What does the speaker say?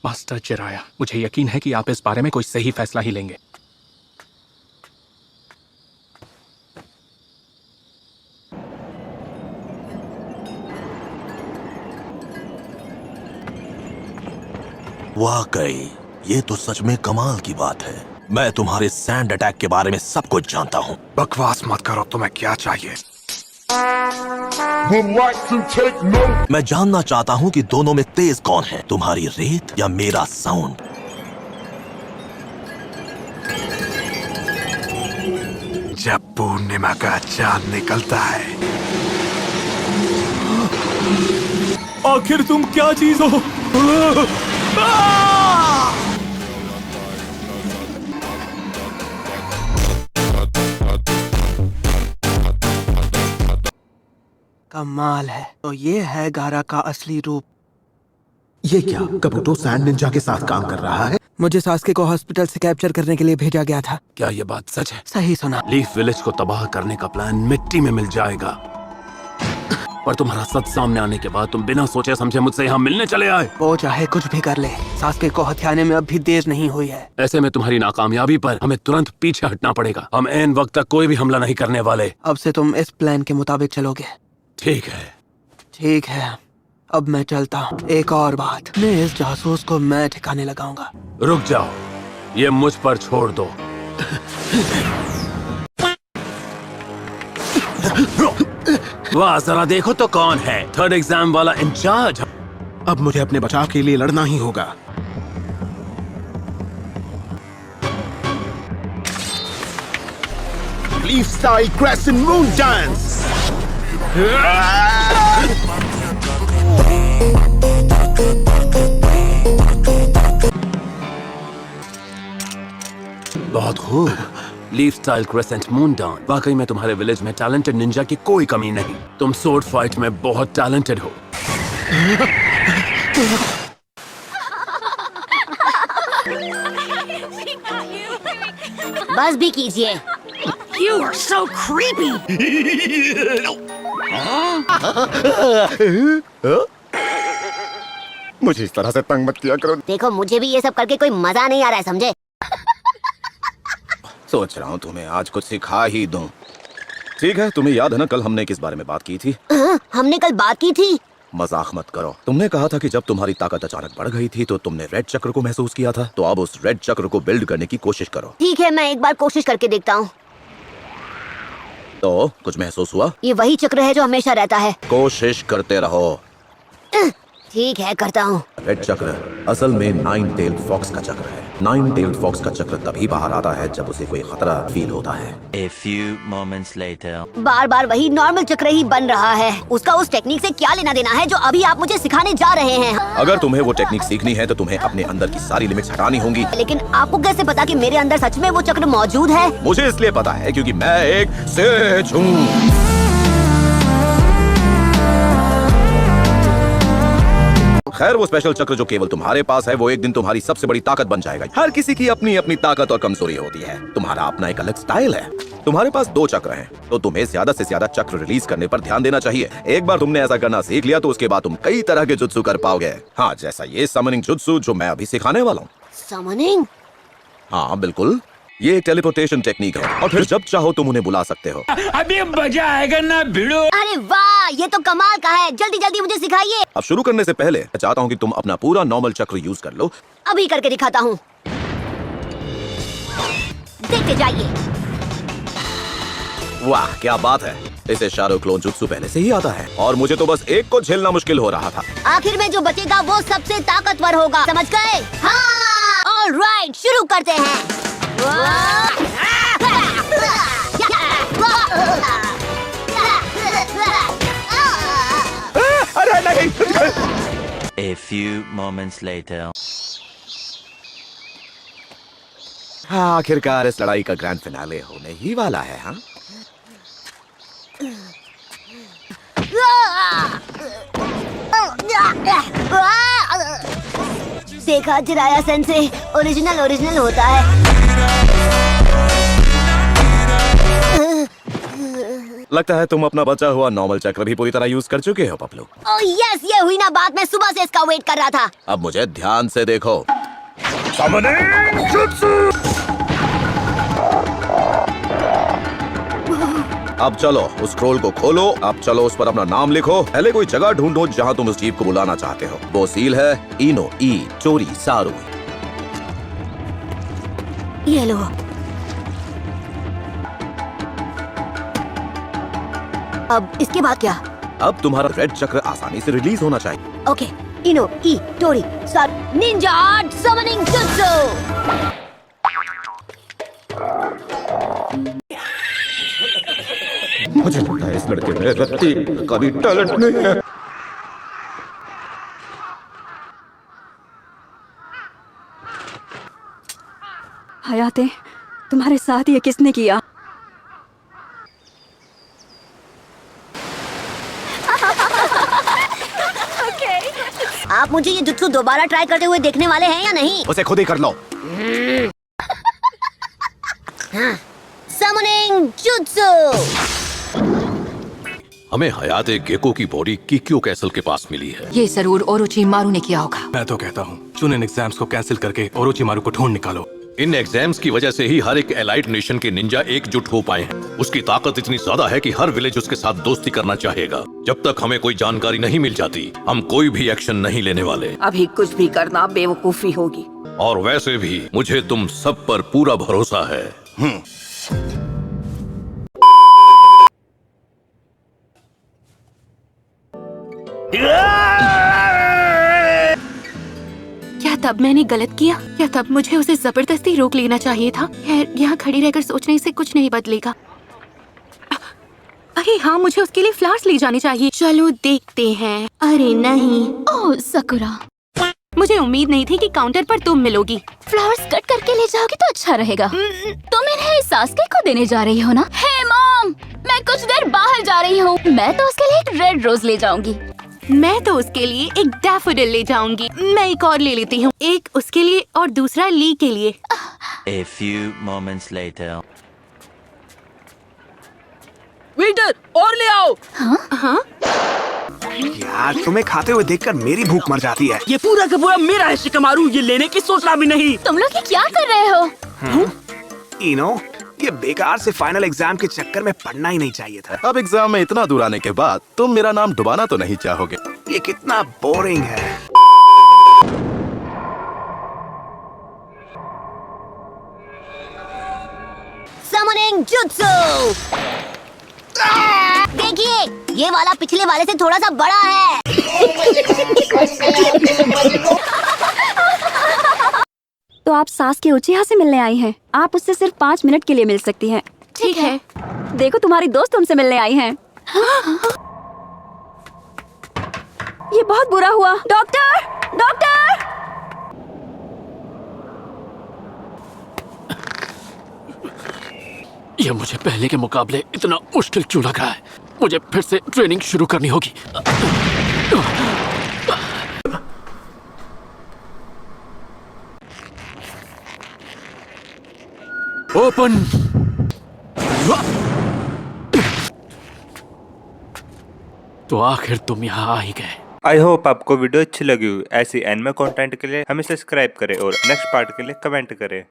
Master चिराया, मुझे यकीन है कि आप इस बारे में कोई सही फैसला ही लेंगे। वाकई ये तो सच में कमाल की बात है। मैं तुम्हारे सैंड अटैक के बारे में सब कुछ जानता हूँ। बकवास मत करो, तुम्हें क्या चाहिए? मैं जानना चाहता हूँ कि दोनों में तेज कौन है, तुम्हारी रेत या मेरा साउंड। जब पूर्णिमा का चांद निकलता है। आखिर तुम क्या चीज हो? कमाल है। तो ये है गारा का असली रूप। ये क्या कबूतो सैंड निंजा के साथ काम कर रहा है? मुझे सास्के को हॉस्पिटल से कैप्चर करने के लिए भेजा गया था। क्या ये बात सच है? सही सुना। लीफ विलेज को तबाह करने का प्लान मिट्टी में मिल जाएगा, पर तुम्हारा सच सामने आने के बाद तुम बिना सोचे समझे मुझसे यहाँ मिलने चले आए। वो चाहे कुछ भी कर ले, सास्के को हथियाने में अब भी देर नहीं हुई है। ऐसे में तुम्हारी नाकामयाबी पर हमें तुरंत पीछे हटना पड़ेगा। हम ऐन वक्त तक कोई भी हमला नहीं करने वाले। अब से तुम इस प्लान के मुताबिक चलोगे? ठीक है। ठीक है, अब मैं चलता हूँ। एक और बात, मैं इस जासूस को मैं ठिकाने लगाऊंगा। रुक जाओ, ये मुझ पर छोड़ दो। वाह, जरा देखो तो कौन है थर्ड एग्जाम वाला इंचार्ज। अब मुझे अपने बचाव के लिए लड़ना ही होगा। Leaf style crescent moon dance. बहुत खूब। Leaf style crescent moon down. वाकई में तुम्हारे विलेज में टैलेंटेड निंजा की कोई कमी नहीं। तुम सोर्ड फाइट में बहुत टैलेंटेड हो। बस भी कीजिए। You are so creepy. मुझे इस तरह से तंग मत किया करो। देखो, मुझे भी ये सब करके कोई मजा नहीं आ रहा है, समझे? सोच रहा हूँ तुम्हें आज कुछ सिखा ही दूं। ठीक है, तुम्हें याद है ना कल हमने किस बारे में बात की थी? हमने कल बात की थी। मजाक मत करो। तुमने कहा था कि जब तुम्हारी ताकत अचानक बढ़ गई थी तो तुमने रेड चक्र को महसूस किया था। तो अब उस रेड चक्र को बिल्ड करने की कोशिश करो। ठीक है, मैं एक बार कोशिश करके देखता हूँ। तो कुछ महसूस हुआ? ये वही चक्र है जो हमेशा रहता है। कोशिश करते रहो। ठीक है, करता हूँ। रेड चक्र असल में नाइन टेल्ड फॉक्स का चक्र है। नाइन टेल्ड फॉक्स का चक्र तभी बाहर आता है जब उसे कोई खतरा फील होता है। A few moments later. बार बार वही नॉर्मल चक्र ही बन रहा है। उसका उस टेक्निक से क्या लेना देना है जो अभी आप मुझे सिखाने जा रहे हैं? अगर तुम्हें वो टेक्निक सीखनी है तो तुम्हें अपने अंदर की सारी लिमिट्स हटानी होंगी। लेकिन आपको कैसे पता कि मेरे अंदर सच में वो चक्र मौजूद है? मुझे इसलिए पता है क्योंकि मैं एक सेज हूँ। खैर, वो स्पेशल चक्र जो केवल तुम्हारे पास है वो एक दिन तुम्हारी सबसे बड़ी ताकत बन जाएगा। हर किसी की अपनी अपनी ताकत और कमजोरी होती है। तुम्हारा अपना एक अलग स्टाइल है। तुम्हारे पास 2 चक्र हैं, तो तुम्हें ज्यादा से ज्यादा चक्र रिलीज करने पर ध्यान देना चाहिए। एक बार तुमने ऐसा करना सीख लिया तो उसके बाद तुम कई तरह के जुत्सु कर पाओगे। हाँ, जैसा ये समनिंग जुत्सु जो मैं अभी सिखाने वाला हूँ। समनिंग? हाँ बिल्कुल, ये एक टेलीपोर्टेशन टेक्निक है और फिर जब चाहो तुम उन्हें बुला सकते हो। अभी मजा आएगा ना भिड़ो। अरे वाह, ये तो कमाल का है। जल्दी जल्दी मुझे सिखाइए। अब शुरू करने से पहले मैं चाहता हूँ कि तुम अपना पूरा नॉर्मल चक्र यूज कर लो। अभी करके दिखाता हूँ, देखते जाइए। वाह, क्या बात है। इसे शारो क्लोन जुत्सु पहले से ही आता है और मुझे तो बस एक को झेलना मुश्किल हो रहा था। आखिर में जो बचेगा वो सबसे ताकतवर होगा, समझ गए? हाँ। ऑलराइट, शुरू करते हैं। अरे नहीं। A few moments later. हाँ, आखिरकार इस लड़ाई का ग्रैंड फिनाले होने ही वाला है। हाँ, देखा जिराया सेंसे, ओरिजिनल होता है। लगता है तुम अपना बचा हुआ नॉर्मल चक्र भी पूरी तरह यूज कर चुके हो पपलू। ओह यस, ये हुई ना बात, मैं सुबह से इसका वेट कर रहा था। अब मुझे ध्यान से देखो। अब चलो उस स्क्रॉल को खोलो। अब चलो उस पर अपना नाम लिखो। पहले कोई जगह ढूंढो जहां तुम उस जीव को बुलाना चाहते हो। वो सील है इनो ई चोरी सारू। ये लो। अब इसके बाद क्या? अब तुम्हारा रेड चक्र आसानी से रिलीज होना चाहिए। ओके, इनो ई टोरी सारू निंजा आर्ट समनिंग जुत्सु। मुझे लगता है इस लड़के में रत्ती का भी टैलेंट नहीं है। हयाते, तुम्हारे साथ ये किसने किया? आप मुझे ये जुत्सु दोबारा ट्राई करते हुए देखने वाले हैं या नहीं? उसे खुद ही कर लो। समनिंग जुत्सु। हमें हयाते गेको की बॉडी किक्यो कैसल के पास मिली है। ये जरूर ओरोचिमारू ने किया होगा। मैं तो कहता हूँ चुन इन एग्जाम्स को कैंसिल करके ओरोचिमारू को ढूंढ निकालो। इन एग्जाम्स की वजह से ही हर एक एलाइट नेशन के निंजा एकजुट हो पाए हैं। उसकी ताकत इतनी ज्यादा है कि हर विलेज उसके साथ दोस्ती करना चाहेगा। जब तक हमें कोई जानकारी नहीं मिल जाती, हम कोई भी एक्शन नहीं लेने वाले। अभी कुछ भी करना बेवकूफी होगी। और वैसे भी मुझे तुम सब पर पूरा भरोसा है। क्या तब मैंने गलत किया? क्या तब मुझे उसे जबरदस्ती रोक लेना चाहिए था? खैर, यहाँ खड़ी रहकर सोचने से कुछ नहीं बदलेगा। अरे हाँ, मुझे उसके लिए फ्लावर्स ले जाने चाहिए। चलो देखते हैं। अरे नहीं। ओह सकुरा, मुझे उम्मीद नहीं थी कि काउंटर पर तुम मिलोगी। फ्लावर्स कट करके ले जाओगी तो अच्छा रहेगा। तुम इन्हें सासके को देने जा रही हो ना? हे मॉम, मैं कुछ देर बाहर जा रही हूँ। मैं तो उसके लिए एक रेड रोज ले जाऊंगी। मैं तो उसके लिए एक डैफोडिल ले जाऊंगी। मैं एक और ले लेती हूँ, एक उसके लिए और दूसरा ली के लिए। A few moments later. Waiter, और ले आओ। हाँ? यार तुम्हें खाते हुए देखकर मेरी भूख मर जाती है। ये पूरा का पूरा मेरा है शिकमारू, ये लेने की सोचना भी नहीं। तुम लोग ये क्या कर रहे हो? इनो, ये बेकार से फाइनल एग्जाम के चक्कर में पढ़ना ही नहीं चाहिए था। अब एग्जाम में इतना दूर आने के बाद तुम मेरा नाम डुबाना तो नहीं चाहोगे। ये कितना बोरिंग है। Summoning jutsu. देखिए, ये वाला पिछले वाले से थोड़ा सा बड़ा है। तो आप सास के उचिहा से मिलने आई हैं। आप उससे सिर्फ 5 मिनट के लिए मिल सकती हैं। ठीक है। देखो, तुम्हारी दोस्त तुमसे मिलने आई हैं। ये बहुत बुरा हुआ। Doctor, doctor! ये मुझे पहले के मुकाबले इतना मुश्किल क्यों लगा है? मुझे फिर से ट्रेनिंग शुरू करनी होगी। ओपन। तो आखिर तुम यहाँ आ ही गए। आई होप आपको वीडियो अच्छी लगी हो। ऐसी एनिमे कंटेंट के लिए हमें सब्सक्राइब करें और नेक्स्ट पार्ट के लिए कमेंट करें।